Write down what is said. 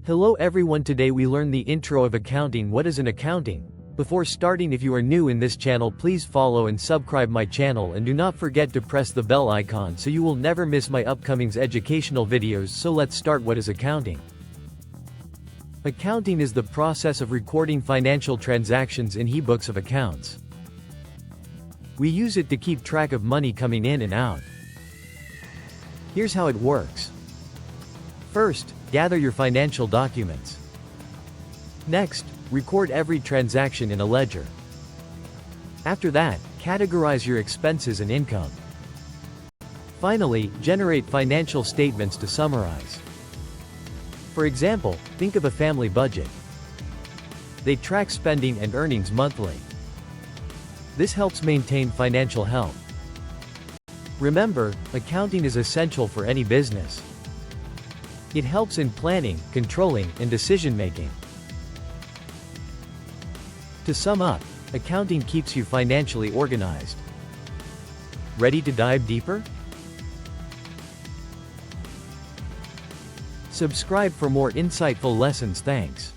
Hello everyone, today we learn the intro of accounting. What is an accounting? Before starting, if you are new in this channel, please follow and subscribe my channel and do not forget to press the bell icon so you will never miss my upcoming educational videos. So let's start. What is accounting? Accounting is the process of recording financial transactions in books of accounts. We use it to keep track of money coming in and out. Here's how it works. First, gather your financial documents. Next, record every transaction in a ledger. After that, categorize your expenses and income. Finally, generate financial statements to summarize. For example, think of a family budget. They track spending and earnings monthly. This helps maintain financial health. Remember, accounting is essential for any business. It helps in planning, controlling, and decision-making. To sum up, accounting keeps you financially organized. Ready to dive deeper? Subscribe for more insightful lessons. Thanks.